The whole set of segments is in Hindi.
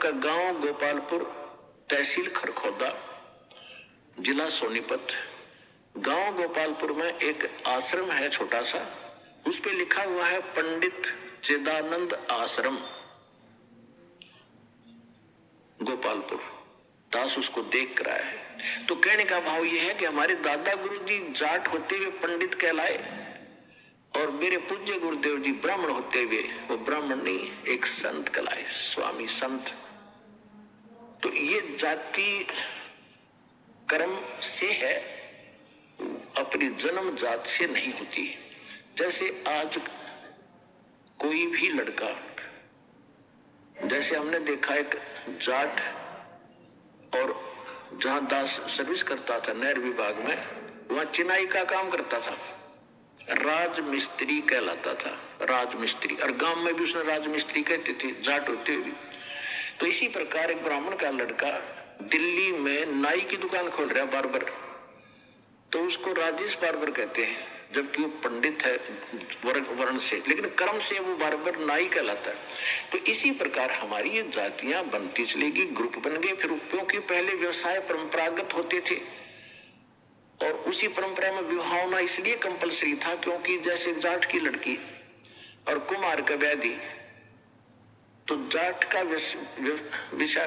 का गांव गोपालपुर, तहसील खरखोदा, जिला सोनीपत। गांव गोपालपुर में एक आश्रम है छोटा सा, उस पे लिखा हुआ है पंडित चिदानंद आश्रम गोपालपुर। दास उसको देख कर आया है। तो कहने का भाव यह है कि हमारे दादा गुरुजी जाट होते हुए पंडित कहलाए और मेरे पूज्य गुरुदेव जी ब्राह्मण होते हुए वो ब्राह्मण नहीं, एक संत कहलाए, स्वामी संत। तो ये जाति कर्म से है, अपनी जन्म जात से नहीं होती। जैसे आज कोई भी लड़का, जैसे हमने देखा एक जाट और जहां दास सर्विस करता था नहर विभाग में, वहां चिनाई का काम करता था, राज मिस्त्री कहलाता था, राज मिस्त्री। और गांव में भी उसने राज मिस्त्री कहते थे, जाट होते हुए। तो इसी प्रकार एक ब्राह्मण का लड़का दिल्ली में नाई की दुकान खोल रहा है, बार्बर, तो उसको राजेश बार्बर कहते हैं, जबकि वो पंडित है वर्ण से, लेकिन कर्म से वो बार्बर नाई कहलाता है। तो इसी प्रकार हमारी ये जातियां बनती चलेगी, ग्रुप बन गए। फिर क्योंकि पहले व्यवसाय परंपरागत होते थे और उसी परंपरा में विवाह होना इसलिए कंपलसरी था क्योंकि जैसे जाट की लड़की और कुमार का व्याधि, तो जाट का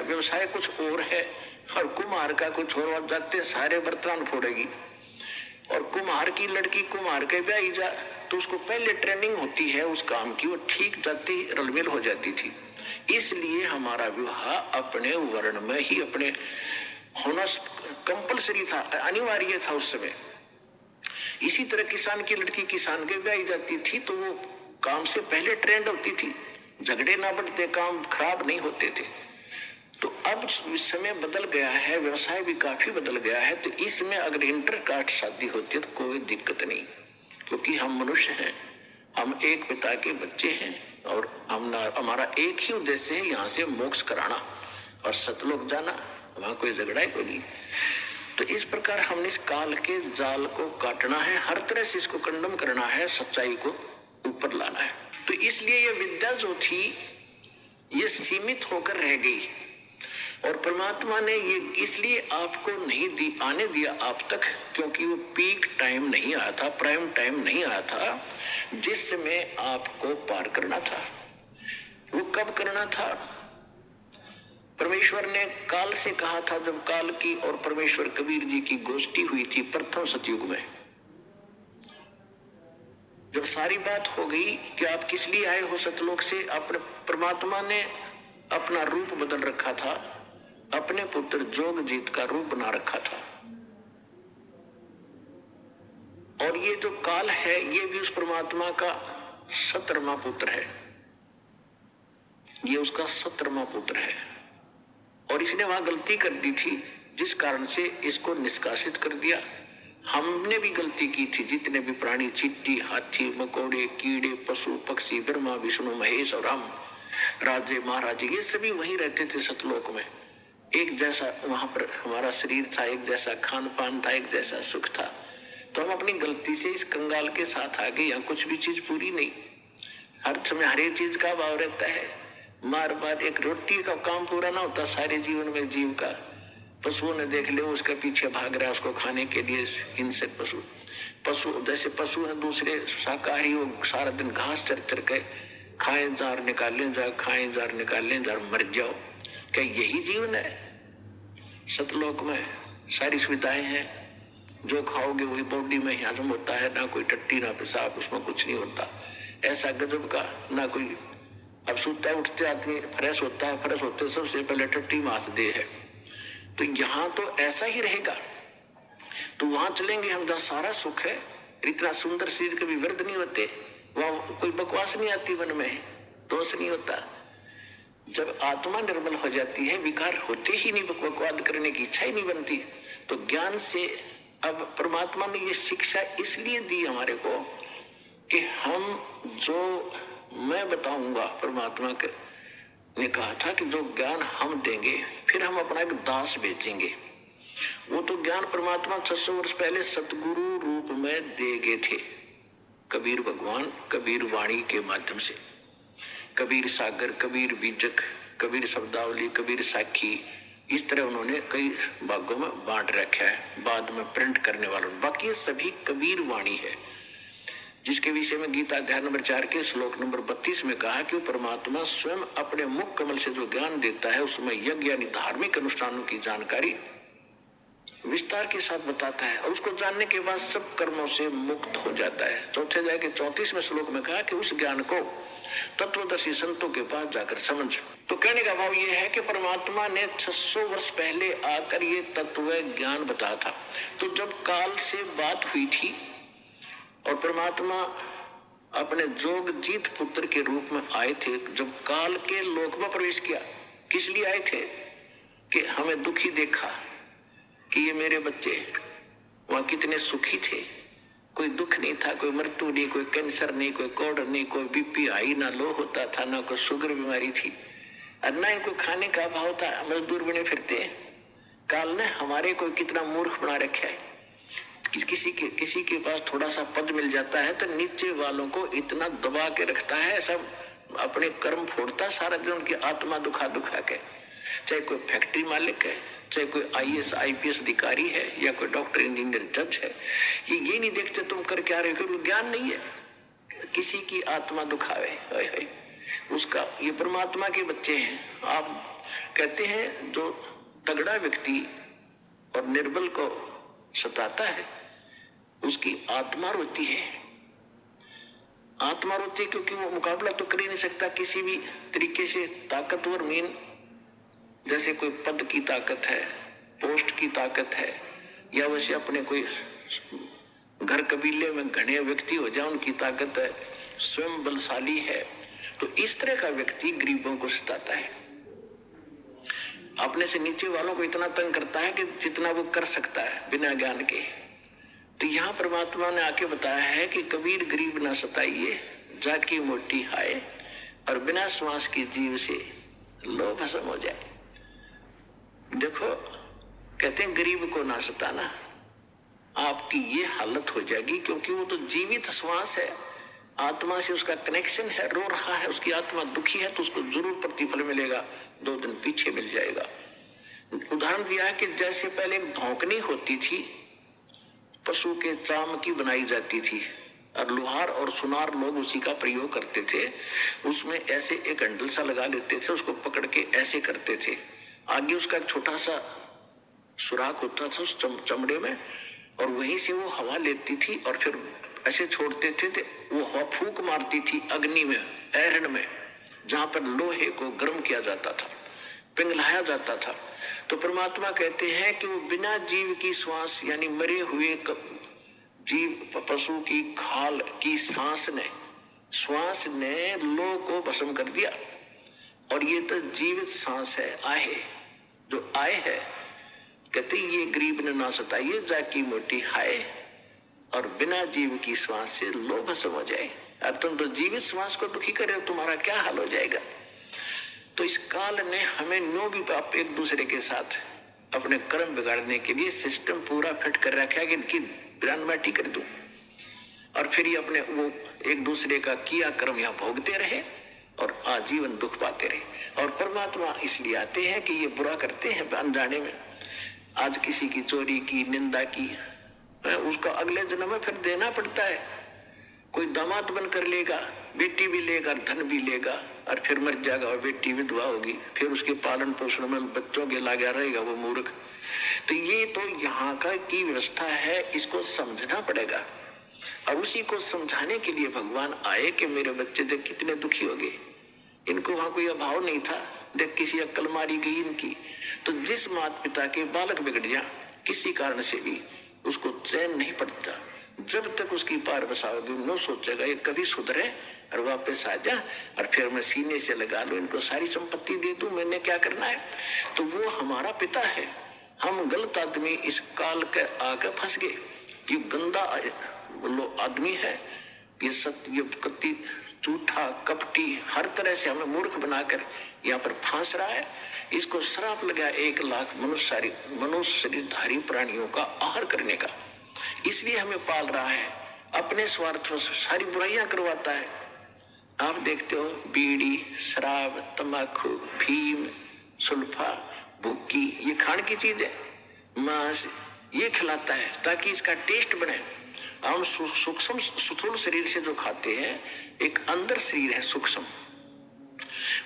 व्यवसाय कुछ और है और कुम्हार का कुछ और, जाते सारे बर्तन फोड़ेगी। और कुम्हार की लड़की कुम्हार के ब्याह जा तो उसको पहले ट्रेनिंग होती है उस काम की, वो ठीक जाती रलमेल हो जाती थी। इसलिए हमारा विवाह अपने वर्ण में ही अपने होना कंपलसरी था, अनिवार्य था उस समय। इसी तरह किसान की लड़की किसान के ब्याह जाती थी तो वो काम से पहले ट्रेंड होती थी, झगड़े ना बढ़ते, काम खराब नहीं होते थे। तो अब समय बदल गया है, व्यवसाय भी काफी बदल गया है, तो इसमें अगर इंटरकास्ट शादी होती है तो कोई दिक्कत नहीं, क्योंकि हम मनुष्य हैं, हम एक पिता के बच्चे हैं और हमारा एक ही उद्देश्य है, यहाँ से मोक्ष कराना और सतलोक जाना, वहां कोई झगड़ा ही कोई नहीं। तो इस प्रकार हमने इस काल के जाल को काटना है, हर तरह से इसको कंडम करना है, सच्चाई को ऊपर लाना है। तो इसलिए ये विद्या जो थी ये सीमित होकर रह गई और परमात्मा ने ये इसलिए आपको नहीं आने दिया आप तक, क्योंकि वो पीक टाइम नहीं आया था, प्राइम टाइम नहीं आया था जिसमें आपको पार करना था। वो कब करना था? परमेश्वर ने काल से कहा था, जब काल की और परमेश्वर कबीर जी की गोष्ठी हुई थी प्रथम सतयुग में, जब सारी बात हो गई कि आप किस लिए आए हो सतलोक से, अपने परमात्मा ने अपना रूप बदल रखा था, अपने पुत्र जोगजीत का रूप बना रखा था। और ये जो काल है ये भी उस परमात्मा का 17वां पुत्र है, ये उसका 17वां पुत्र है और इसने वहां गलती कर दी थी जिस कारण से इसको निष्कासित कर दिया। हमने भी गलती की थी, जितने भी प्राणी, चींटी, हाथी, मकोड़े, कीड़े, पशु पक्षी, ब्रह्मा विष्णु महेश और हम राजे महाराजे, ये सभी वहीं रहते थे सतलोक में। एक जैसा वहां पर हमारा शरीर था, एक जैसा खान पान था, एक जैसा सुख था। तो हम अपनी गलती से इस कंगाल के साथ आ गए। यहाँ कुछ भी चीज पूरी नहीं, हर समय हर एक चीज का भाव रहता है। मार मार एक रोटी का काम पूरा ना होता सारे जीवन में जीव का। पशुओं ने देख ले, उसके पीछे भाग रहा है उसको खाने के लिए, इनसे पशु जैसे पशु है दूसरे शाकाहारी, वो सारा दिन घास चर चर के खाएं जार निकालें जार, खाएं जार निकालें जार, मर जाओ। क्या यही जीवन है? सतलोक में सारी सुविधाएं हैं, जो खाओगे वही बॉडी में हजम होता है, ना कोई टट्टी ना पेशाब, उसमें कुछ नहीं होता ऐसा गजब का, ना कोई। अब सुता उठते आदमी फ्रेश होता है, फ्रेश होते सबसे पहले टट्टी मास दे है। तो यहाँ तो ऐसा ही रहेगा। तो वहां चलेंगे हम जहाँ सारा सुख है, इतना सुंदर शरीर कभी व्यर्थ नहीं होते, वहां कोई बकवास नहीं आती, मन में दोष नहीं होता। जब आत्मा निर्मल हो जाती है, विकार होते ही नहीं, बकवाद करने की इच्छा ही नहीं बनती। तो ज्ञान से अब परमात्मा ने ये शिक्षा इसलिए दी हमारे को कि हम जो मैं बताऊंगा, परमात्मा ने कहा था कि जो ज्ञान हम देंगे फिर हम अपना एक दास बेचेंगे। वो तो ज्ञान परमात्मा 600 वर्ष पहले सतगुरु रूप में दे गए थे, कबीर भगवान कबीर वाणी के माध्यम से। कबीर सागर, कबीर बीजक, कबीर शब्दावली, कबीर साखी, इस तरह उन्होंने कई भागों में बांट रखा है, बाद में प्रिंट करने वालों। बाकी ये सभी कबीर वाणी है, जिसके विषय में गीता अध्याय नंबर 4 के श्लोक नंबर 32 में कहा कि परमात्मा स्वयं अपने मुख कमल से जो ज्ञान देता है उसमें यज्ञ यानी धार्मिक अनुष्ठानों की जानकारी विस्तार के साथ बताता है, और उसको जानने के बाद सब कर्मों से मुक्त हो जाता है। चौथे अध्याय के 34वें श्लोक में कहा कि उस ज्ञान को तत्वदर्शी संतों के पास जाकर समझ। तो कहने का भाव यह है कि परमात्मा ने 600 वर्ष पहले आकर ये तत्व ज्ञान बताया था। तो जब काल से बात हुई थी और परमात्मा अपने जोग जीत पुत्र के रूप में आए थे, जब काल के लोक में प्रवेश किया, किस लिए आए थे? कि हमें दुखी देखा कि ये मेरे बच्चे वहां कितने सुखी थे, कोई दुख नहीं था, कोई मृत्यु नहीं, कोई कैंसर नहीं, कोई कोढ़ नहीं, कोई बीपी हाई ना लो होता था, ना कोई शुगर बीमारी थी, और ना इनको खाने का अभाव था, मजदूर बने फिरते हैं। काल ने हमारे को कितना मूर्ख बना रखा है। किसी के पास थोड़ा सा पद मिल जाता है तो नीचे वालों को इतना दबा के रखता है, सब अपने कर्म फोड़ता सारा दिन, उनकी आत्मा दुखा के। चाहे कोई फैक्ट्री मालिक है, चाहे कोई IAS IPS अधिकारी है, या कोई डॉक्टर इंजीनियर जज है, ये नहीं देखते तुम कर क्या रहे हो, ज्ञान नहीं है, किसी की आत्मा दुखावे। उसका ये परमात्मा के बच्चे हैं। आप कहते हैं जो तगड़ा व्यक्ति और निर्बल को सताता है उसकी आत्मा रोती है। आत्मा रोती है क्योंकि वो मुकाबला तो कर ही नहीं सकता किसी भी तरीके से। ताकतवर मीन जैसे कोई पद की ताकत है, पोस्ट की ताकत है, या वैसे अपने कोई घर कबीले में घने व्यक्ति हो जाए उनकी ताकत है, स्वयं बलशाली है, तो इस तरह का व्यक्ति गरीबों को सताता है, अपने से नीचे वालों को इतना तंग करता है कि जितना वो कर सकता है बिना ज्ञान के। तो यहाँ परमात्मा ने आके बताया है कि कबीर गरीब ना सताइए, जाकी मोटी हाय, और बिना श्वास की जीव से लो भस्म हो जाए। देखो कहते हैं गरीब को ना सताना, आपकी ये हालत हो जाएगी, क्योंकि वो तो जीवित श्वास है, आत्मा से उसका कनेक्शन है, रो रहा है, उसकी आत्मा दुखी है, तो उसको जरूर प्रतिफल मिलेगा, 2 दिन पीछे मिल जाएगा। उदाहरण दिया है कि जैसे पहले एक धौंकनी होती थी, पशु के चाम की बनाई जाती थी, और लोहार और सुनार लोग उसी का प्रयोग करते थे। उसमें ऐसे एक हंडल सा लगा लेते थे, उसको पकड़ के ऐसे करते थे, आगे उसका एक छोटा सा सुराख होता था उस चमड़े में, और वहीं से वो हवा लेती थी और फिर ऐसे छोड़ते थे, वो हवा फूंक मारती थी अग्नि में, ऐरण में, जहां पर लोहे को गर्म किया जाता था, पिघलाया जाता था। तो परमात्मा कहते हैं कि वो बिना जीव की श्वास यानी मरे हुए जीव पशु की खाल की श्वास ने लोह को भस्म कर दिया, और ये तो जीवित सांस है, आहे जो आए है। कहते ये गरीब ने ना सताइए, जाकी मोटी हाय, और बिना जीव की श्वास से लो भस्म हो जाए। अब तुम तो जीवित श्वास को दुखी करे, तुम्हारा क्या हाल हो जाएगा। तो इस काल ने हमें न्यों भी आप एक दूसरे के साथ अपने कर्म बिगाड़ने के लिए सिस्टम पूरा फिट कर रखा है कि इनकी बिरानबाटी कर दूं, और फिर ये अपने वो एक दूसरे का किया कर्म यहाँ भोगते रहे और आजीवन दुख पाते रहे। और परमात्मा इसलिए आते हैं कि ये बुरा करते हैं अनजाने में, आज किसी की चोरी की, निंदा की, उसका अगले जन्म में फिर देना पड़ता है। कोई दामाद बनकर लेगा, बेटी भी लेगा, धन भी लेगा, और फिर मर जाएगा और बेटी विधवा होगी, फिर उसके पालन पोषण में बच्चों के लगा रहेगा वो मूर्ख। तो ये तो यहाँ का की व्यवस्था है, इसको समझना पड़ेगा। और उसी को समझाने के लिए भगवान आए कि मेरे बच्चे देख कितने दुखी हो गए, इनको वहां कोई अभाव नहीं था, देख किसी अक्ल मारी गई इनकी। तो जिस माता पिता के बालक बिगड़ जा किसी कारण से भी, उसको चैन नहीं पड़ता जब तक उसकी पार बसाओगे। नो सोचेगा ये कभी सुधरे और वापस आ जा, और फिर मैं सीने से लगा लूं, इनको सारी संपत्ति दे दूं, मैंने क्या करना है। तो वो हमारा पिता है, हम गलत आदमी इस काल के आगे फंस गए। ये गंदा आदमी है, ये सत्य कति झूठा कपटी हर तरह से हमें मूर्ख बनाकर यहाँ पर फांस रहा है। इसको श्राप लगा 1 लाख मनुष्य शरीरधारी प्राणियों का आहार करने का, इसलिए हमें पाल रहा है, अपने स्वार्थ से सारी बुराइयां करवाता है। आप देखते हो बीड़ी, शराब, तंबाकू, फीम, सुल्फा, भुक्की, ये खाने की चीज है। मांस ये खिलाता है ताकि इसका टेस्ट बने। हम सूक्ष्म स्थूल शरीर से जो खाते हैं, एक अंदर शरीर है सूक्ष्म,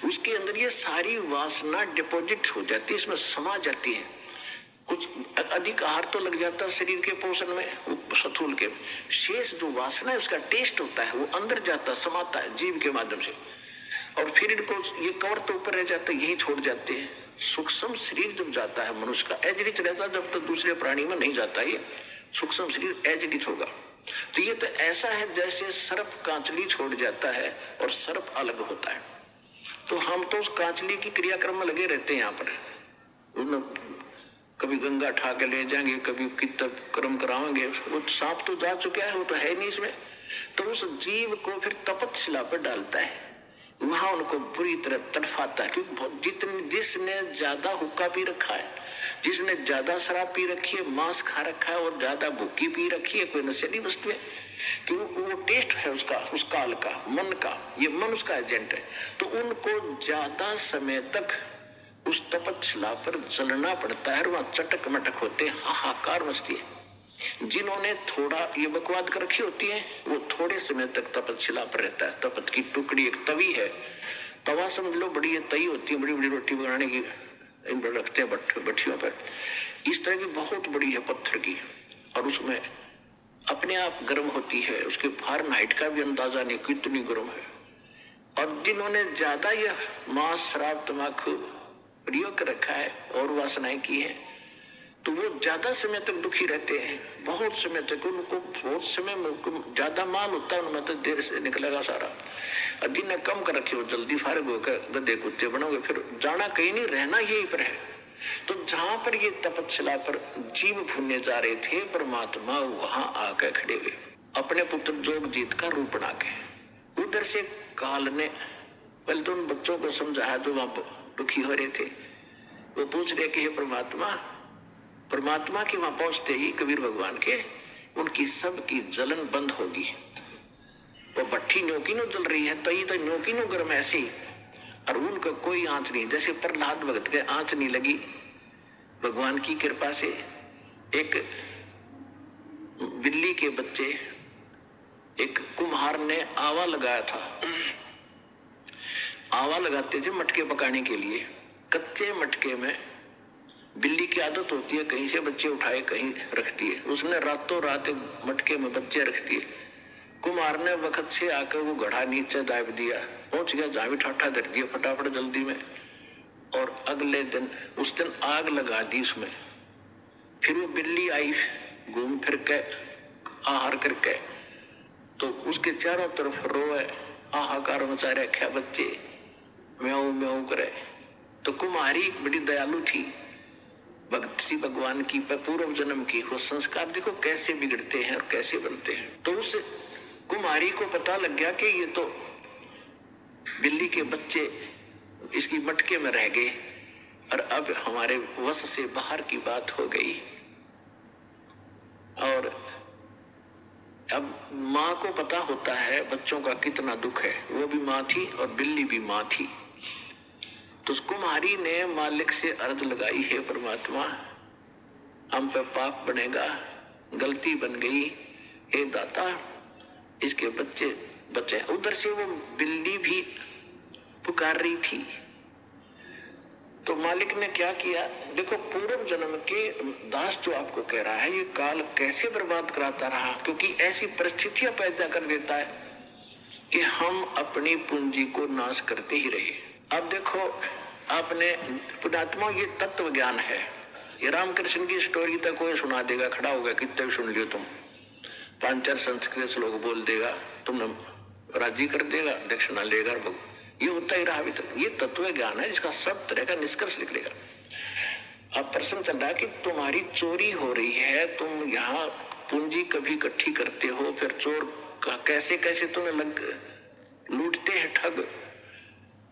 उसके अंदर ये सारी वासना डिपॉजिट हो जाती है, इसमें समा जाती है। कुछ अधिक आहार तो लग जाता है शरीर के पोषण में, स्थूल के शेष जो वासना है उसका टेस्ट होता है, वो अंदर जाता समाता है जीव के माध्यम से, और फिर इनको ये कवर तो ऊपर रह जाता है, यही छोड़ जाते हैं। सूक्ष्म शरीर जब जाता है मनुष्य का एजडित रहता है, जब तक दूसरे प्राणी में नहीं जाता, ये सूक्ष्म शरीर एजडित होगा। तो ये तो ऐसा है जैसे सर्प कांचली छोड़ जाता है और सर्प अलग होता है। तो हम तो उस कांचली की क्रियाक्रम में लगे रहते हैं। यहाँ पर कभी गंगा ठा के ले जाएंगे, कभी कितब कर्म कराएंगे, वो सांप तो जा चुका है, वो तो है नहीं इसमें। तो उस जीव को फिर तपतशिला पर डालता है, वहां उनको बुरी तरह तड़फाता है, क्योंकि जिसने ज्यादा हुक्का पी रखा है, जिसने ज्यादा शराब पी रखी है, मांस खा रखा है और ज्यादा भूखी पी रखी है, कोई नशीली वस्तु है, कि वो टेस्ट है उसका, उस काल का, मन का, ये मन उसका एजेंट है। तो उनको ज्यादा समय तक उस तपतशिला पर जलना पड़ता है, वहां चटक मटक होते, हाहाकार मचती है। जिन्होंने थोड़ा ये बकवाद कर रखी होती है, वो थोड़े समय तक तपतशिला पर रहता है। तपत की टुकड़ी एक तवी है, तवा समझ लो, बड़ी तई होती है, बड़ी बड़ी रोटी बनाने की, इन पर रखते हैं भट्टियों पर, इस तरह की बहुत बड़ी है पत्थर की, और उसमें अपने आप गर्म होती है, उसके फारेनहाइट का भी अंदाजा नहीं कितनी गर्म है। और जिन्होंने ज्यादा यह मांस, शराब, तंबाकू प्रयोग कर रखा है और वासनाएं की है, तो वो ज्यादा समय तक दुखी रहते हैं, बहुत समय तक। उनको बहुत समय में ज्यादा माल होता है, उनमें तो देर से निकलेगा सारा। और जिन्हें कम कर रखे हो जल्दी फारिग होकर गधे कुत्ते बनोगे, फिर जाना कहीं नहीं, रहना यहीं पर है। तो जहां पर ये तपतशिला पर जीव भूनने जा रहे थे, परमात्मा वहां आकर खड़े हुए, अपने पुत्र जोगजीत का रूप बना के। उधर से काल ने पहले तो उन बच्चों को समझाया जो वहां दुखी हो रहे थे, वो पूछ रहे कि हे परमात्मा, परमात्मा के वहां पहुंचते ही कबीर भगवान के, उनकी सबकी जलन बंद होगी। वो भट्टी न्योकी नो जल रही है, तई तो न्योकी नो गर्म ऐसे ही, और उनका कोई आंच नहीं, जैसे प्रहलाद भगत के आंच नहीं लगी। भगवान की कृपा से एक बिल्ली के बच्चे, एक कुम्हार ने आवा लगाया था। आवा लगाते थे मटके पकाने के लिए। कच्चे मटके में बिल्ली की आदत होती है कहीं से बच्चे उठाए कहीं रखती है, उसने रातों रात मटके में बच्चे रख दिए। कुमार ने वक्त से आकर वो घड़ा नीचे दाब दिया, पहुंच गया, जावी ठाठा धर दिया फटाफट जल्दी में, और अगले दिन उस दिन आग लगा दी उसमें। फिर वो बिल्ली आई घूम फिर के आहार करके, तो उसके चारों तरफ रोए, हाहाकार मचा रखा, बच्चे म्याऊ म्याऊ करे। तो कुमारी बड़ी दयालु थी, भक्त सी भगवान की, पूर्व जन्म की, वो संस्कार देखो कैसे बिगड़ते हैं और कैसे बनते हैं। तो उस कुमारी को पता लग गया कि ये तो बिल्ली के बच्चे इसकी मटके में रह गए और अब हमारे वश से बाहर की बात हो गई। और अब माँ को पता होता है बच्चों का कितना दुख है, वो भी माँ थी और बिल्ली भी माँ थी। तो उस कुमारी ने मालिक से अर्ज लगाई, हे परमात्मा, हम पे पाप बनेगा, गलती बन गई, हे दाता इसके बच्चे बचे। उधर से वो बिल्ली भी पुकार रही थी। तो मालिक ने क्या किया, देखो पूर्व जन्म के दास जो आपको कह रहा है, ये काल कैसे बर्बाद कराता रहा, क्योंकि ऐसी परिस्थितियां पैदा कर देता है कि हम अपनी पूंजी को नाश करते ही रहे। अब देखो आपने पुणात्मा, ये तत्व ज्ञान है, ये रामकृष्ण की स्टोरी तक कोई सुना देगा, खड़ा होगा, कितने भी सुन लियो तुम, 5-4 संस्कृत श्लोक बोल देगा, तुमने राजी कर देगा, दक्षिणा लेगा, ये होता ही रहा अभी तक। ये तत्व ज्ञान है जिसका सब तरह का निष्कर्ष निकलेगा। अब प्रश्न चल रहा है कि तुम्हारी चोरी हो रही है, तुम यहाँ पूंजी कभी इकट्ठी करते हो, फिर चोर कैसे कैसे तुम्हें लूटते हैं ठग।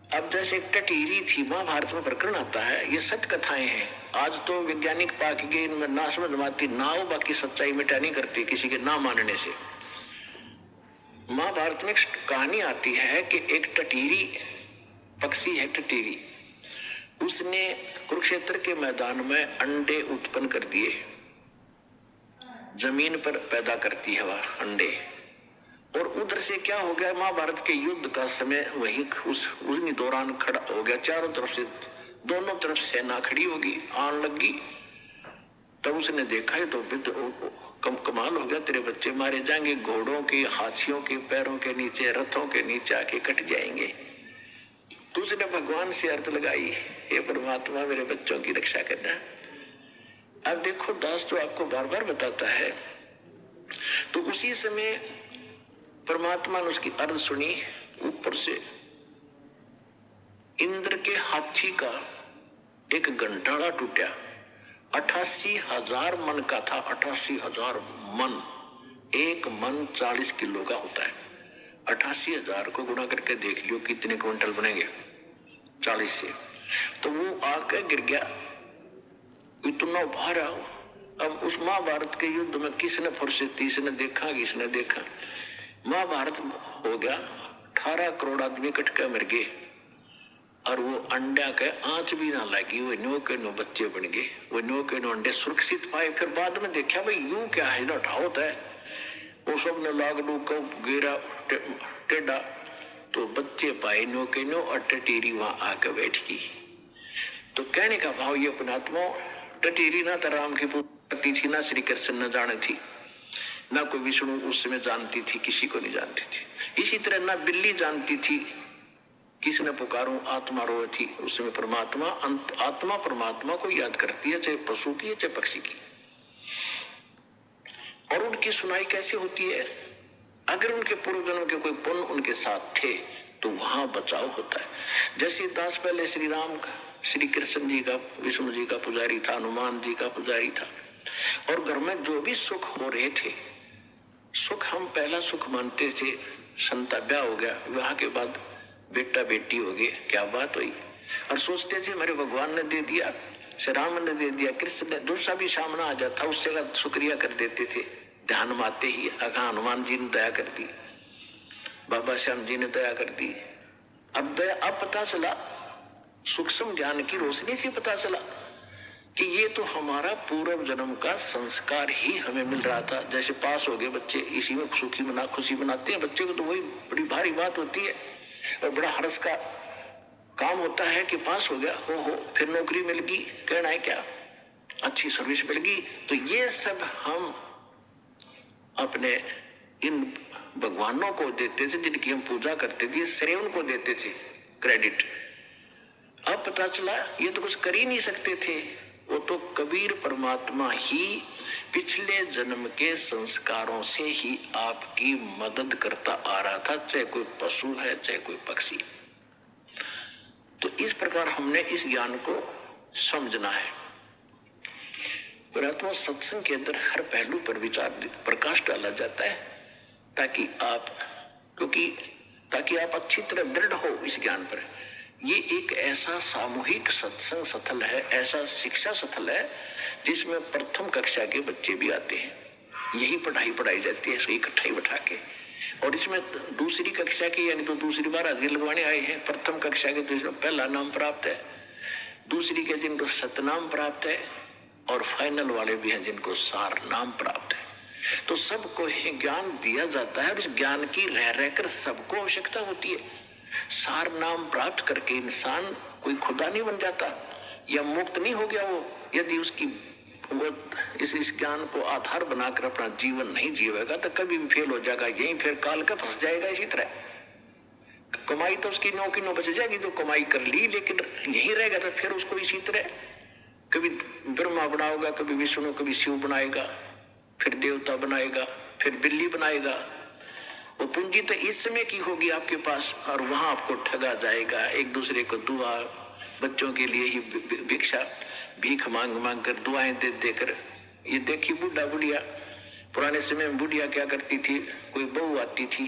अब जैसे एक टटीरी थी, महाभारत में प्रकरण आता है, ये सत्य कथाएं हैं। आज तो वैज्ञानिक पाक के इनमें ना समझ माती ना हो, बाकी सच्चाई मिटा नहीं करती किसी के ना मानने से। महाभारत में एक कहानी आती है कि एक टटीरी पक्षी है, टटीरी, उसने कुरुक्षेत्र के मैदान में अंडे उत्पन्न कर दिए। जमीन पर पैदा करती है वह अंडे, और उधर से क्या हो गया, महाभारत के युद्ध का समय वही उसी दौरान खड़ा हो गया। चारों तरफ से, दोनों तरफ सेना खड़ी होगी, आन लगी। तब उसने देखा है तो कमाल हो गया, तेरे बच्चे मारे जाएंगे, घोड़ों के, हाथियों के पैरों के नीचे, रथों के नीचे आके कट जाएंगे। तो उसने भगवान से अर्थ लगाई, हे परमात्मा मेरे बच्चों की रक्षा करना। अब देखो दास तो आपको बार बार बताता है। तो उसी समय परमात्मा ने उसकी अर्ज सुनी। ऊपर से इंद्र के हाथी का एक घंटाड़ा टूटा, 88,000 मन का था। 88,000 मन, एक मन 40 किलो का होता है। 88,000 को गुणा करके देख लियो कितने क्विंटल बनेंगे 40 से। तो वो आके गिर गया, इतना भारा। अब उस महाभारत के युद्ध में किसने फुर्सत थी, किसने देखा, किसने देखा। महाभारत हो गया, 18 करोड़ आदमी इकट्ठ के मर गए, और वो अंडा के आंच भी ना लगी, वो नो के नो बच्चे बन गए, वो नो के नो अंडे सुरक्षित पाए। फिर बाद में देखा भाई यूं क्या है ना, ठावत है, वो सब ने लाग लू को गिरा टेढ़ा, तो बच्चे पाए नो के नो, और टटीरी वहां आकर बैठ गई। तो कहने का भाव ये पुणात्मा, टटीरी ना तो राम की करती थी, ना श्री कृष्ण न जाने थी, ना कोई विष्णु उस समय जानती थी, किसी को नहीं जानती थी। इसी तरह ना बिल्ली जानती थी किसने पुकारूं, आत्मा रोए थी। उस समय परमात्मा, आत्मा परमात्मा को याद करती है, चाहे पशु की चाहे पक्षी की। और उनकी सुनाई कैसे होती है, अगर उनके पूर्व जन्म के कोई पुण्य उनके साथ थे तो वहां बचाव होता है। जैसे दास पहले श्री राम का, श्री कृष्ण जी का, विष्णु जी का पुजारी था, हनुमान जी का पुजारी था, और घर में जो भी सुख हो रहे थे, सुख हम पहला सुख मानते थे, संता ब्याह हो गया, विवाह के बाद बेटा बेटी हो गए, क्या बात हुई, और सोचते थे मेरे भगवान ने दे दिया, श्री राम ने दे दिया, कृष्ण ने, दूसरा भी सामना आ जाता उससे का शुक्रिया कर देते थे। ध्यान में आते ही अगा हनुमान जी ने दया कर दी, बाबा श्याम जी ने दया कर दी। अब दया, अब पता चला, सूक्ष्म ज्ञान की रोशनी से पता चला कि ये तो हमारा पूर्व जन्म का संस्कार ही हमें मिल रहा था। जैसे पास हो गए बच्चे, इसी में खुशी मनाते हैं बच्चे को, तो वही बड़ी भारी बात होती है और बड़ा हर्ष का काम होता है कि पास हो गया, हो फिर नौकरी मिल गई, कहना है क्या, अच्छी सर्विस मिल गई। तो ये सब हम अपने इन भगवानों को देते थे, जिनकी हम पूजा करते थे, श्रेय उनको देते थे, क्रेडिट। अब पता चला ये तो कुछ कर ही नहीं सकते थे, वो तो कबीर परमात्मा ही पिछले जन्म के संस्कारों से ही आपकी मदद करता आ रहा था, चाहे कोई पशु है चाहे कोई पक्षी। तो इस प्रकार हमने इस ज्ञान को समझना है। परमात्मा सत्संग के अंदर हर पहलू पर विचार प्रकाश डाला जाता है, ताकि आप अच्छी तरह दृढ़ हो इस ज्ञान पर। ये एक ऐसा सामूहिक सत्संग स्थल है, ऐसा शिक्षा स्थल है जिसमें प्रथम कक्षा के बच्चे भी आते हैं। यही पढ़ाई जाती है इकट्ठा ही बैठा के। और इसमें दूसरी कक्षा के, यानी तो दूसरी बार हाजिरी लगवाने आए हैं, प्रथम कक्षा के तो इसमें पहला नाम प्राप्त है, दूसरी के जिनको सतनाम प्राप्त है, और फाइनल वाले भी हैं जिनको सार नाम प्राप्त है। तो सबको ही ज्ञान दिया जाता है, और इस ज्ञान की रह रहकर सबको आवश्यकता होती है। सार नाम प्राप्त करके इंसान कोई खुदा नहीं बन जाता या मुक्त नहीं हो गया वो, यदि उसकी वो इस ज्ञान को आधार बनाकर अपना जीवन नहीं जीवेगा तो कभी भी फेल हो जाएगा, यहीं फिर काल का फंस जाएगा। इसी तरह कमाई तो उसकी नो की नो बच जाएगी, जो कमाई कर ली, लेकिन यहीं रहेगा तो फिर उसको इसी तरह कभी ब्रह्मा बनाएगा, कभी विष्णु, कभी शिव बनाएगा, फिर देवता बनाएगा, फिर बिल्ली बनाएगा। वो पूंजी तो इस समय की होगी आपके पास, और वहां आपको ठगा जाएगा। एक दूसरे को दुआ, बच्चों के लिए ही भिक्षा, भीख मांग मांग कर, दुआएं दे देकर। ये देखिए बुढ़ा बुढ़िया, पुराने समय में बुढ़िया क्या करती थी, कोई बहू आती थी,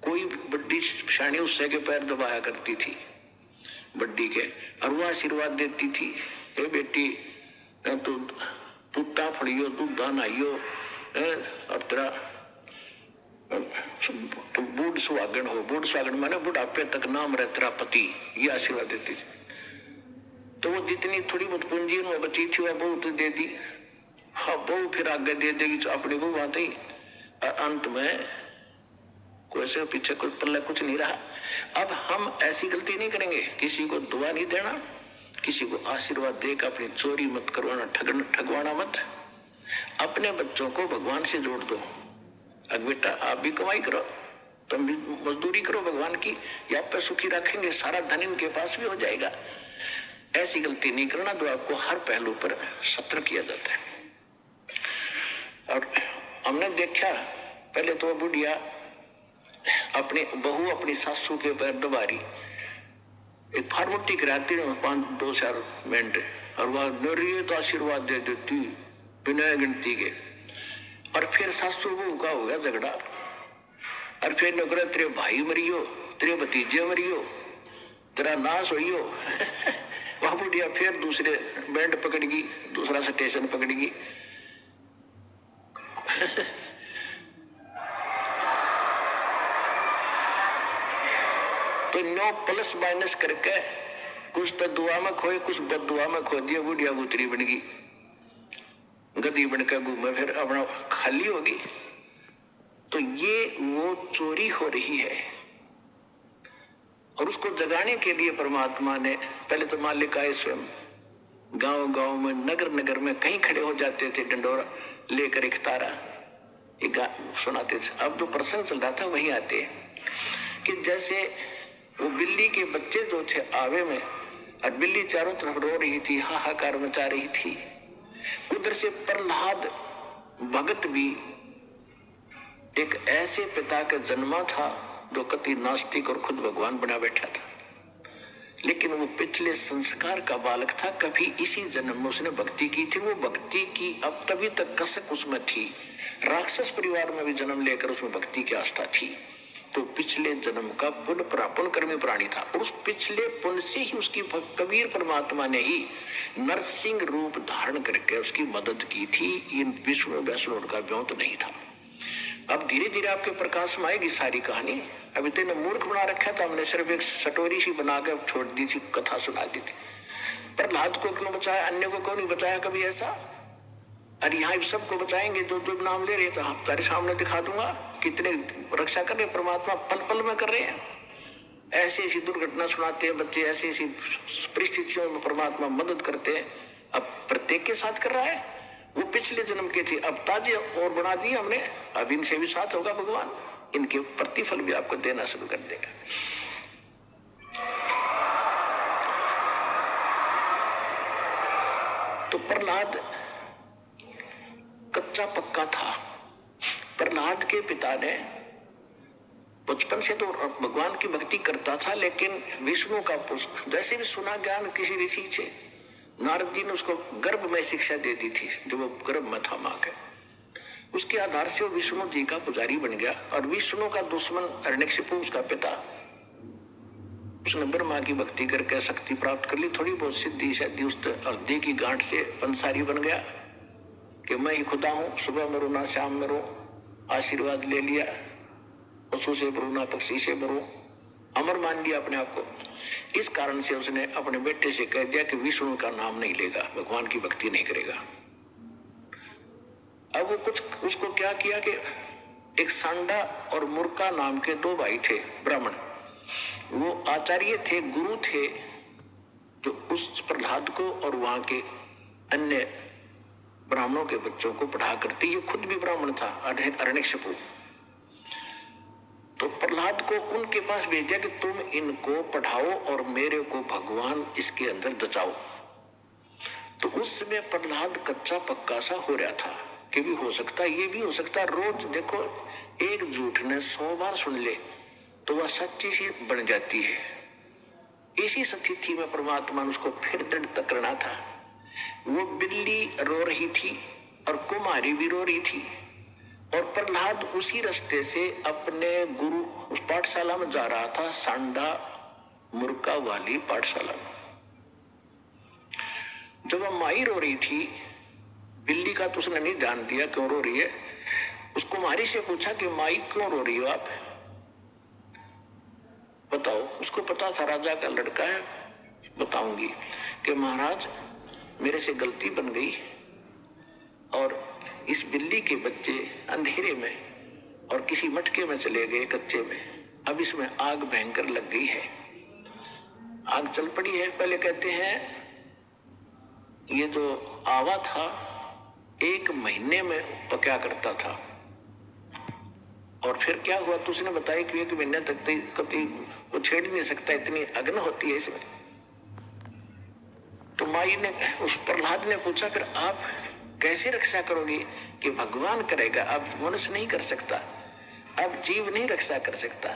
कोई बड्डी शानी उससे के पैर दबाया करती थी बड्डी के, और वो आशीर्वाद देती थी, हे बेटी तो तुत्ता फड़ियो, दूधा नहाइयो, और तेरा तो बूढ़ सुहागन हो, बूढ़ सुहागन माने बुढ़ापे तक नाम रहे तेरा पति, ये आशीर्वाद देती थी। तो वो जितनी थोड़ी बहुत पूंजी उन्हें बची थी वह बहुत दे दी। हाँ, बहू फिर आगे दे देगी तो अपनी बहू बात ही, अंत में कोई से पीछे कोई पल्ले कुछ नहीं रहा। अब हम ऐसी गलती नहीं करेंगे, किसी को दुआ नहीं देना, किसी को आशीर्वाद देकर अपनी चोरी मत करवाना, ठगवाना मत। अपने बच्चों को भगवान से जोड़ दो। अब बेटा आप भी कमाई करो, तुम भी मजदूरी करो भगवान की, या आप पे सुखी रखेंगे, सारा धन इनके पास भी हो जाएगा। ऐसी गलती नहीं करना तो आपको हर पहलू पर सतर्क किया जाता है। और हमने देखा पहले तो बुढ़िया अपनी बहू अपनी सासू के पैर दबा रही, एक फार्मोटी कराती 5-2-4 मिनट, और वह नरिये तो आशीर्वाद दे देती बिना गिनती के। और फिर सासू बहू का हो गया झगड़ा, और फिर नौकरा तेरे भाई मरियो, तेरे भतीजे मरियो, तेरा नाश होइयो। वह बुढ़िया फिर दूसरे बैंड पकड़गी, दूसरा स्टेशन पकड़गी। तो 9 प्लस माइनस करके कुछ तो दुआ में खोए, कुछ बद दुआ में खो दिया। बुढ़िया गुतरी बन गई, गदी बनकर घूमे, फिर अपना खाली होगी। तो ये वो चोरी हो रही है, और उसको जगाने के लिए परमात्मा ने पहले तो मालिक आए स्वयं, गांव गांव में नगर नगर में कहीं खड़े हो जाते थे, डंडोरा लेकर एक तारा एक सुनाते थे। अब जो प्रसंग चल रहा था वहीं आते कि जैसे वो बिल्ली के बच्चे जो थे आवे में, और बिल्ली चारों तरफ रो रही थी, हाहाकार मचा रही थी। उधर से प्रहलाद भगत भी एक ऐसे पिता का जन्मा था जो कति नास्तिक और खुद भगवान बना बैठा था, लेकिन वो पिछले संस्कार का बालक था। कभी इसी जन्म में उसने भक्ति की थी, वो भक्ति की अब तभी तक कसक उसमें थी। राक्षस परिवार में भी जन्म लेकर उसमें भक्ति की आस्था थी। तो पिछले जन्म का पुण्य कर्मी प्राणी था, और उस पिछले पुण्य से ही उसकी कबीर परमात्मा ने ही नरसिंह रूप धारण करके उसकी मदद की थी। इन विष्णु वैष्णु का व्योत नहीं था। अब धीरे धीरे आपके प्रकाश में आएगी सारी कहानी। अभी तेने मूर्ख बना रखा था, हमने सिर्फ एक स्टोरी सी बनाकर छोड़ दी थी, कथा सुना दी थी। प्रहलाद को क्यों बचाया, अन्य को क्यों नहीं बचाया कभी ऐसा? अरे यहाँ सबको बचाएंगे, जो जो नाम ले रहे थे हम तारे सामने दिखा दूंगा, कितने रक्षा कर रहे परमात्मा, पल पल में कर रहे हैं। ऐसी ऐसी दुर्घटना सुनाते हैं बच्चे, ऐसी ऐसी परिस्थितियों में परमात्मा मदद करते हैं। अब प्रत्येक के साथ कर रहा है। वो पिछले जन्म के थे, अब ताजे और बना दिए हमने, अब इनसे भी साथ होगा भगवान, इनके प्रतिफल भी आपको देना शुरू कर देगा। तो प्रहलाद कच्चा पक्का था। प्रहलाद के पिता ने बचपन से तो भगवान की भक्ति करता था, लेकिन विष्णु का पुष्प जैसे भी सुना ज्ञान किसी ऋषि से, नारद जी ने उसको गर्भ में शिक्षा दे दी थी, जो वो गर्भ में था मां के। उसके आधार से वो विष्णु जी का पुजारी बन गया। और विष्णु का दुश्मन हिरण्यकशिपु उसका पिता, उसने ब्रह्मा की भक्ति करके शक्ति प्राप्त कर ली, थोड़ी बहुत सिद्धि शादी उस हृदय की गांठ से पंसारी बन गया कि मैं ही खुदा हूं, सुबह मरू ना शाम मरू, आशीर्वाद ले लिया, पशु से मरू ना पक्षी से मरू, अमर मान लिया अपने आप को। इस कारण से उसने अपने बेटे से कह दिया कि विष्णु का नाम नहीं लेगा, भगवान की भक्ति नहीं करेगा। अब वो कुछ उसको क्या किया कि एक सांडा और मुर्का नाम के 2 भाई थे ब्राह्मण, वो आचार्य थे, गुरु थे, जो उस प्रहलाद को और वहां के अन्य ब्राह्मणों के बच्चों को पढ़ा करते। ये खुद भी ब्राह्मण था, हिरण्यकशिपु। तो प्रहलाद को उनके पास भेजा कि तुम इनको पढ़ाओ और मेरे को भगवान इसके अंदर दचाओ। तो उस समय प्रहलाद कच्चा पक्का सा हो रहा था कि भी हो सकता, ये भी हो सकता। रोज देखो, एक झूठ ने 100 बार सुन ले तो वह सच्ची सी बन जाती है। इसी स्थिति में परमात्मा ने उसको फिर दृढ़ करना था। वो बिल्ली रो रही थी और कुमारी भी रो रही थी, और प्रहलाद उसी रास्ते से अपने गुरु उस पाठशाला में जा रहा था, सांडा मुर्का वाली पाठशाला में। जब वह माई रो रही थी, बिल्ली का तो उसने नहीं ध्यान दिया क्यों रो रही है, उस कुमारी से पूछा कि माई क्यों रो रही हो आप, बताओ। उसको पता था राजा का लड़का है। बताऊंगी कि महाराज मेरे से गलती बन गई और इस बिल्ली के बच्चे अंधेरे में और किसी मटके में चले गए कच्चे में, अब इसमें आग भयंकर लग गई है, आग चल पड़ी है। पहले कहते हैं ये जो आवा था 1 महीने में पका करता था, और फिर क्या हुआ तो उसने बताया कि 1 महीने तक कभी वो छेड़ नहीं सकता, इतनी अग्नि होती है इसमें। तो माई ने, उस प्रहलाद ने पूछा फिर आप कैसे रक्षा करोगे कि भगवान करेगा, अब मनुष्य नहीं कर सकता, अब जीव नहीं रक्षा कर सकता,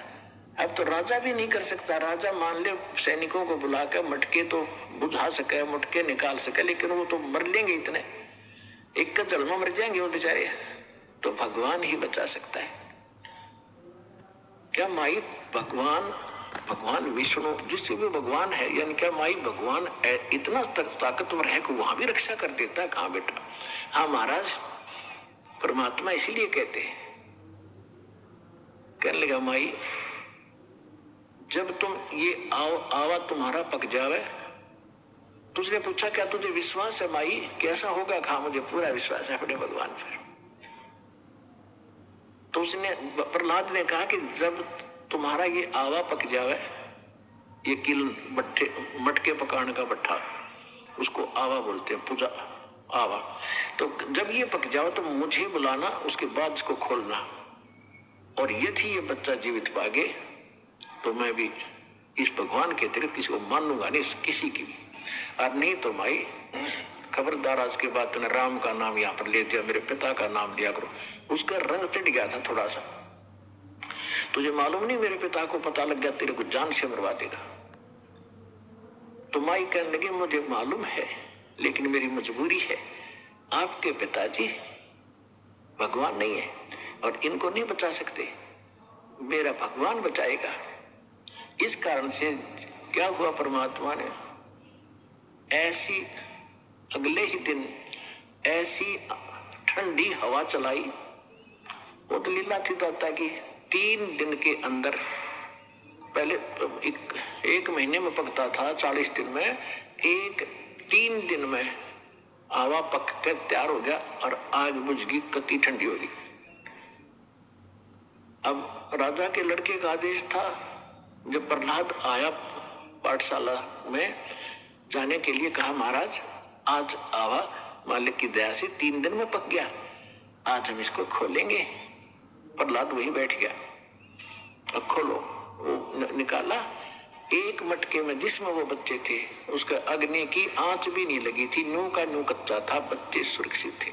अब तो राजा भी नहीं कर सकता। राजा मान ले सैनिकों को बुलाकर मटके तो बुझा सके, मटके निकाल सके, लेकिन वो तो मर लेंगे, इतने एक का जल में मर जाएंगे वो बेचारे, तो भगवान ही बचा सकता है। क्या माई भगवान विष्णु जिससे भी भगवान है, यानी क्या माई भगवान इतना ताकतवर है कि वहां भी रक्षा कर देता है? कहां बेटा, हाँ महाराज परमात्मा इसीलिए कहते हैं। कहने लगा माई जब तुम ये आवा तुम्हारा पक जावे, तो उसने पूछा क्या तुझे विश्वास है माई कैसा होगा? कहा मुझे पूरा विश्वास है अपने भगवान पर। तो उसने प्रहलाद ने कहा कि जब तुम्हारा ये आवा पक जावे, ये किल भट्टे मटके पकाने का भट्ठा, उसको आवा बोलते हैं, पूजा आवा, तो जब ये पक जाओ तो मुझे बुलाना, उसके बाद इसको खोलना, और यदि ये बच्चा जीवित भागे तो मैं भी इस भगवान के अतिरिक्त किसी को मानूंगा नहीं, किसी की भी, और नहीं तो माई खबरदार आज के बाद तूने राम का नाम यहाँ पर ले दिया, मेरे पिता का नाम दिया करो। उसका रंग चढ़ गया था थोड़ा सा, तुझे मालूम नहीं मेरे पिता को पता लग गया तेरे को जान से मरवा देगा। तो माई कहने लगी मुझे मालूम है लेकिन मेरी मजबूरी है, आपके पिताजी भगवान नहीं है और इनको नहीं बचा सकते, मेरा भगवान बचाएगा। इस कारण से क्या हुआ, परमात्मा ने ऐसी अगले ही दिन ऐसी ठंडी हवा चलाई, वो तो लीला थी दाता की। 3 दिन के अंदर, पहले एक महीने में पकता था, 40 दिन में, 3 दिन में आवा पक कर तैयार हो गया और आग बुझ गई, कति ठंडी हो गई। अब राजा के लड़के का आदेश था, जब प्रहलाद आया पाठशाला में जाने के लिए, कहा महाराज आज आवा मालिक की दया से 3 दिन में पक गया, आज हम इसको खोलेंगे। प्रहलाद वहीं बैठ गया, अब खोलो। वो निकाला, एक मटके में जिसमें वो बच्चे थे उसका अग्नि की आंच भी नहीं लगी थी, नू का नू कच्चा था, बच्चे सुरक्षित थे।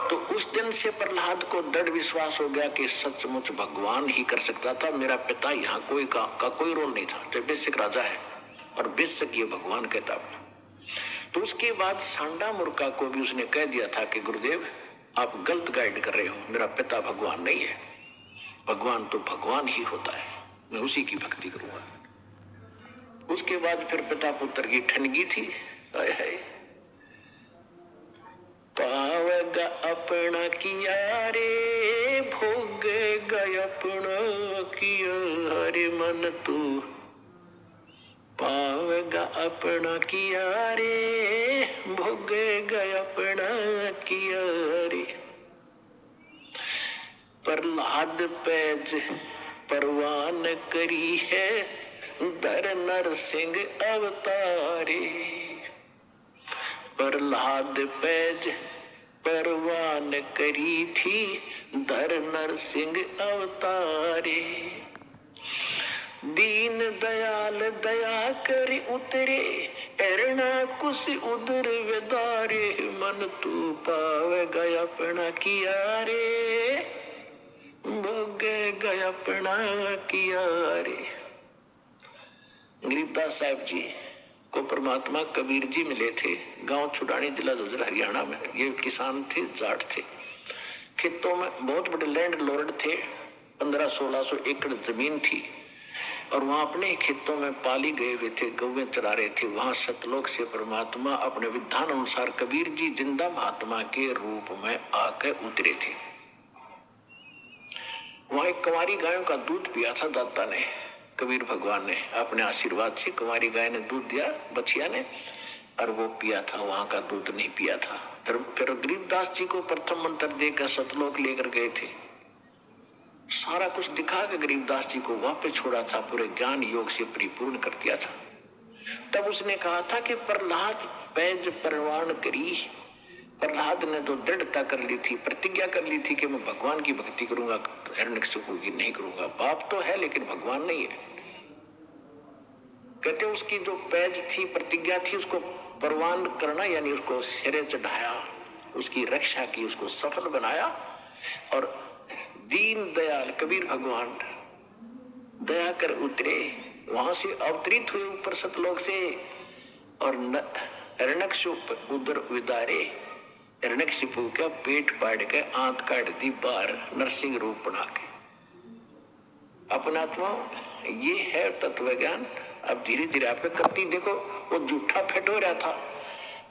तो उस दिन से प्रहलाद को दृढ़ विश्वास हो गया कि सचमुच भगवान ही कर सकता था, मेरा पिता यहाँ कोई का कोई रोल नहीं था, जो बेशक राजा है और बेशक ये भगवान कहता था। तो उसके बाद सांडा मुर्का को भी उसने कह दिया था कि गुरुदेव आप गलत गाइड कर रहे हो, मेरा पिता भगवान नहीं है, भगवान तो भगवान ही होता है, मैं उसी की भक्ति करूंगा। उसके बाद फिर पिता पुत्र की ठनगी थी, है पावेगा अपना किया रे, भोगेगा अपना किया रे मन तू, पावेगा अपना किया रे, भोगेगा अपना किया रे। प्रहलाद पैज परवान करी है, धर नरसिंह अवतारे। प्रहलाद पैज परवान करी थी, धर नरसिंह अवतारे। दीन दयाल दया कर उतरे, एरना कुछ उदर वेदारे, मन तू पावेगा अपना किया रे, भोगेगा अपना किया रे। गरीबदास साहब जी को परमात्मा कबीर जी मिले थे, गांव छुड़ानी, जिला झज्जर, हरियाणा में। ये किसान थे, जाट थे, खेतों में बहुत बड़े लैंड लॉर्ड थे, 1500-1600 एकड़ जमीन थी, और वहां अपने खेतों में पाली गए हुए थे, गौवें चरा रहे थे। वहां सतलोक से परमात्मा अपने विधान अनुसार कबीर जी जिंदा महात्मा के रूप में आके उतरे थे। वहां एक कुंवारी गायों का दूध पिया था दाता ने, कबीर भगवान ने अपने आशीर्वाद से कुंवारी गाय ने दूध दिया बछिया ने, और वो पिया था, वहां का दूध नहीं पिया था। फिर गरीबदास जी को प्रथम मंत्र देकर सतलोक लेकर गए थे। सारा कुछ दिखा के गरीबदास जी को वापस छोड़ा था, पूरे ज्ञान योग से परिपूर्ण कर दिया था। तब उसने कहा था कि प्रहलाद पैज परवान करी। प्रहलाद ने तो दृढ़ता कर ली थी, प्रतिज्ञा कर ली थी कि मैं भगवान की भक्ति करूंगा, हिरण्यकशिपु की नहीं करूंगा। बाप तो है लेकिन भगवान नहीं है। कहते उसकी जो पैज थी, प्रतिज्ञा थी, उसको परवान करना यानी उसको सिरे चढ़ाया, उसकी रक्षा की, उसको सफल बनाया। और दीन दयाल कबीर भगवान दया कर उतरे, वहां से अवतरित हुए ऊपर सतलोक से, और हिरण्यकशिपु उधर विदारे। हिरण्यकशिपु का पेट फाड़ के आंत काट दी बाहर, नरसिंह रूप बना के। अपनात्मा ये है तत्व ज्ञान। अब धीरे धीरे आपके कत्ती देखो, वो जूठा फेट हो रहा था,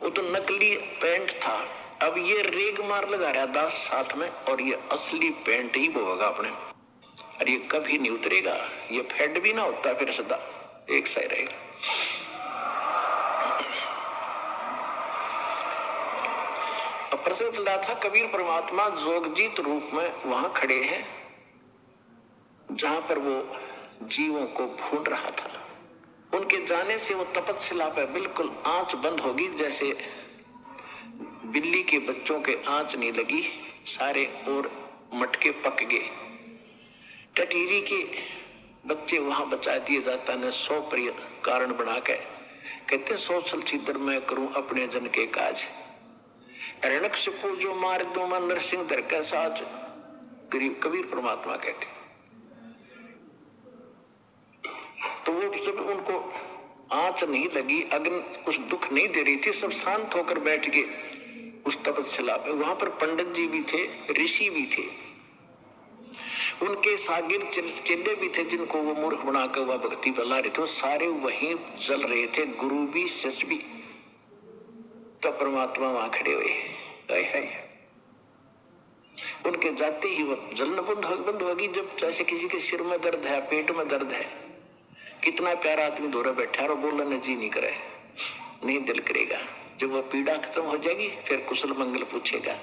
वो तो नकली पेंट था, अब ये रेग मार लगा रहा दास साथ में, और ये असली पेंट ही वो होगा अपने, और ये कभी नहीं उतरेगा। ये फेड भी ना होता फिर सदा एक सा ही रहेगा। अब प्रश्न चल रहा था, कबीर परमात्मा जोगजीत रूप में वहां खड़े हैं जहां पर वो जीवों को भून रहा था। उनके जाने से वो तपस्या पे बिल्कुल आंच बंद होगी, जैसे बिल्ली के बच्चों के आंच नहीं लगी, सारे और मटके पक गए। टटीरी के बच्चे वहां बचा दिए जाता ने 100 प्रिय कारण बना के, कहते 100 छलछिद्र मैं करूं अपने जन के काज। हिरण्यकशिपु जो मार दूं मैं नरसिंह दर का साज, कबीर परमात्मा कहते। तो वो जब उनको आंच नहीं लगी, अग्नि कुछ दुख नहीं दे रही थी, सब शांत होकर बैठ गए उस तपस्या पे। वहां पर पंडित जी भी थे, ऋषि भी थे, उनके सागिर चेले भी थे, जिनको वो मूर्ख बनाकर वह भक्ति फैला रहे थे, सारे वहीं जल रहे थे, गुरु भी शिष्य भी। तो परमात्मा वहां खड़े हुए, उनके जाते ही वो जलन बंद होगी। जब जैसे किसी के सिर में दर्द है, पेट में दर्द है, कितना प्यारा आदमी दूर बैठा और बोलने जी नहीं करे, नहीं दिल करेगा। जब वो पीड़ा खत्म हो जाएगी फिर कुशल मंगल पूछेगा,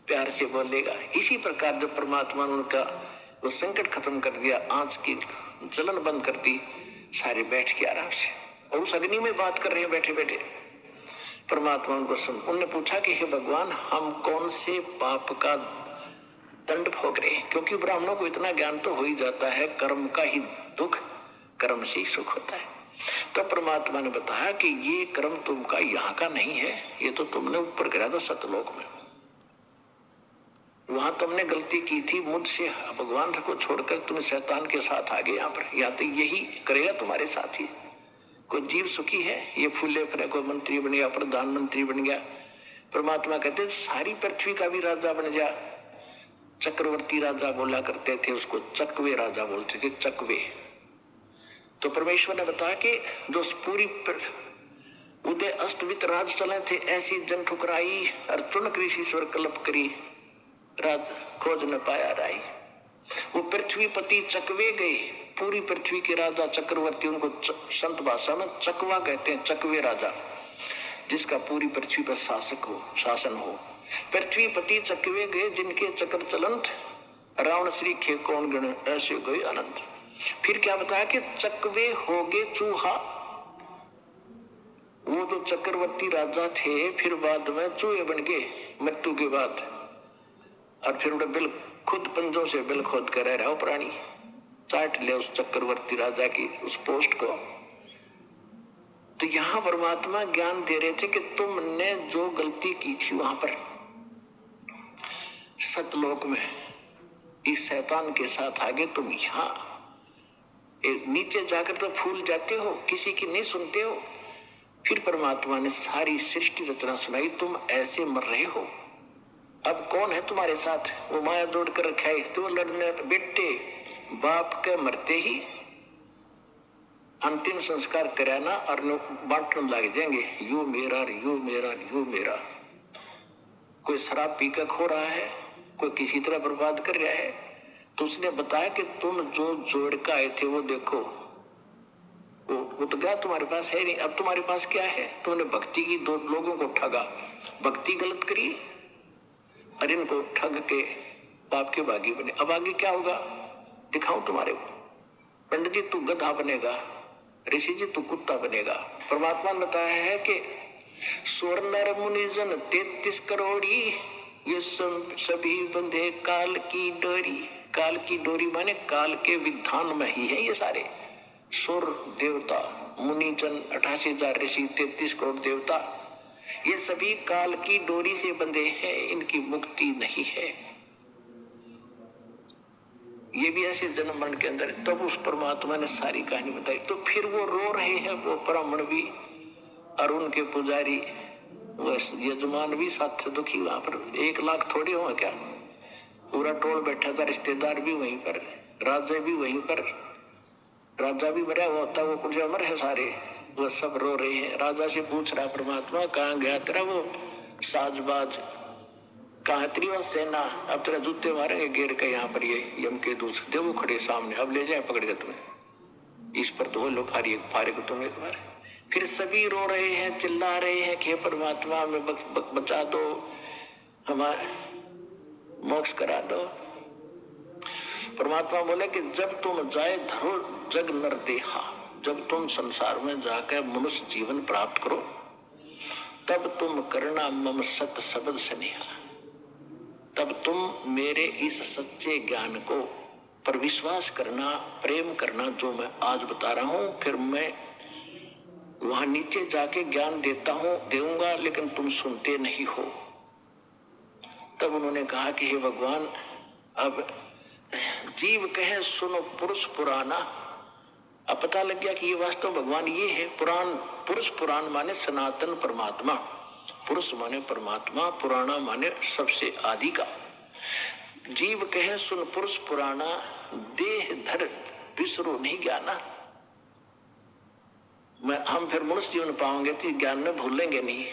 प्यार से बोलेगा। इसी प्रकार जब परमात्मा ने उनका वो संकट खत्म कर दिया, आंच की जलन बंद कर दी, सारे बैठ के आराम से और उस अग्नि में बात कर रहे हैं बैठे बैठे। परमात्मा उनको सुन, उनने पूछा कि हे भगवान, हम कौन से पाप का दंड भोग रहे हैं? क्योंकि ब्राह्मणों को इतना ज्ञान तो हो ही जाता है, कर्म का ही दुख, कर्म से ही सुख होता है। तो परमात्मा ने बताया कि ये कर्म तुमका यहाँ का नहीं है, ये तो तुमने ऊपर करा था सतलोक में, वहां तुमने गलती की थी मुझसे, भगवान को छोड़कर तुम शैतान के साथ आ गए यहाँ पर, या तो यही करेगा तुम्हारे साथ ही। कोई जीव सुखी है, ये फूले फरे, कोई मंत्री बन गया, प्रधानमंत्री बन गया। परमात्मा कहते सारी पृथ्वी का भी राजा बन जा। चक्रवर्ती राजा बोला करते थे, उसको चकवे राजा बोलते थे, चकवे। तो परमेश्वर ने बताया कि जो पूरी उदय अष्टवित राज चले थे, ऐसी जन ठुकराई और चुन ईश्वर कल्प करी, राज खोज न पाया राई। वो पृथ्वीपति चकवे गए, पूरी पृथ्वी के राजा चक्रवर्ती, उनको संत भाषा में चकवा कहते हैं, चकवे राजा, जिसका पूरी पृथ्वी पर शासन हो। पृथ्वीपति चकवे गए, जिनके चक्र चलंत, रावण श्री खे कौन गण, ऐसे गए अनंत। फिर क्या बताया कि चकवे हो गए चूहा। वो जो चक्रवर्ती राजा थे फिर बाद में चूहे बन गए मृत्यु के बाद, और फिर उन्हें बिल खुद पंजों से बिल खोद कर रह रहा हो प्राणी, चाट ले उस चक्रवर्ती राजा की उस पोस्ट को। तो यहाँ परमात्मा ज्ञान दे रहे थे कि तुमने जो गलती की थी वहां पर सतलोक में इस शैतान के साथ आगे, तुम यहाँ नीचे जाकर तो फूल जाते हो, किसी की नहीं सुनते हो। फिर परमात्मा ने सारी सृष्टि रचना सुनाई, तुम ऐसे मर रहे हो, अब कौन है तुम्हारे साथ? वो माया जोड़ कर रखा है, तो लड़ने बेटे बाप के मरते ही अंतिम संस्कार कराना और बांटने लग जाएंगे, यू मेरा यू मेरा यू मेरा। कोई शराब पीकर खो रहा है, कोई किसी तरह बर्बाद कर रहा है, तो उसने बताया कि तुम जो जोड़ का आए थे वो देखो, वो तो गया, तुम्हारे पास है नहीं। अब तुम्हारे पास क्या है? तुमने भक्ति की, दो लोगों को ठगा, भक्ति गलत करी और इनको ठग के पाप के भागी बने। अब आगे क्या होगा दिखाऊं तुम्हारे को। पंडित जी तू गधा बनेगा, ऋषि जी तू कुत्ता बनेगा। परमात्मा ने बताया है कि स्वर नर मुनिजन 33 करोड़ी, ये सभी बंधे काल की डोरी। काल की डोरी माने काल के विधान में ही है ये सारे। सुर देवता, मुनिजन 88,000 ऋषि, 33 करोड़ देवता, ये सभी काल की डोरी से बंधे हैं, इनकी मुक्ति नहीं है। ये भी ऐसे जन्म मरण के अंदर। तब उस परमात्मा ने सारी कहानी बताई। तो फिर वो रो रहे हैं, वो ब्राह्मण भी और उनके पुजारी, वो यजमान भी साथ से दुखी। वहां पर 1 लाख थोड़े हो क्या, पूरा टोल बैठा था, रिश्तेदार भी वहीं पर, राजा भी वहीं पर, राजा भी मरा हुआ होता, वो कुछ अमर है सारे, वो सब रो रहे हैं। राजा से पूछ रहा परमात्मा, कहाँ गया तेरा वो साजबाज, कहाँ तेरी वो सेना? अब तेरा जूते मारेंगे गिर के यहाँ पर, ये यम के दूत दे वो खड़े सामने, अब ले जाए पकड़ के तुम्हें, इस पर तो लो फारे को तुम एक बार। फिर सभी रो रहे हैं, चिल्ला रहे हैं कि परमात्मा हमें बचा दो, हमारे मोक्ष करा दो। परमात्मा बोले कि जब तुम जाए धरो जग नर देहा, जब तुम संसार में जाकर मनुष्य जीवन प्राप्त करो, तब तुम करना मम सत शब्द स्नेहा, तब तुम मेरे इस सच्चे ज्ञान को पर विश्वास करना, प्रेम करना, जो मैं आज बता रहा हूं। फिर मैं वहां नीचे जाके ज्ञान देऊंगा, लेकिन तुम सुनते नहीं हो। तब उन्होंने कहा कि हे भगवान, अब जीव कहे सुनो पुरुष पुराना। अब पता लग गया कि ये वास्तव भगवान ये है। पुराण, पुरुष पुराण माने सनातन परमात्मा, पुरुष माने परमात्मा, पुराना माने सबसे आदि का। जीव कहे सुन पुरुष पुराना, देह धर विसरो नहीं ज्ञाना। हम फिर मनुष्य जीवन पाओगे तो ज्ञान में भूलेंगे नहीं।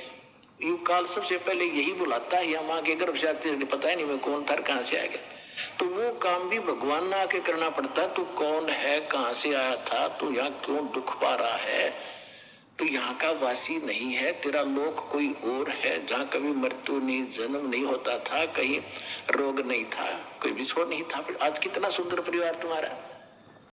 युग काल सबसे पहले यही बुलाता है, या माँ के गर्भ से आते पता ही नहीं मैं कौन था, कहां से आ गया। तो वो काम भी भगवान ने आके करना पड़ता। तू कौन है, कहां से आया था, तू यहाँ क्यों दुख पा रहा है, तू यहाँ का वासी नहीं है, तेरा लोक कोई और है जहाँ कभी मृत्यु नहीं, जन्म नहीं होता था, कहीं रोग नहीं था, कोई विछोड़ नहीं था। आज कितना सुंदर परिवार तुम्हारा।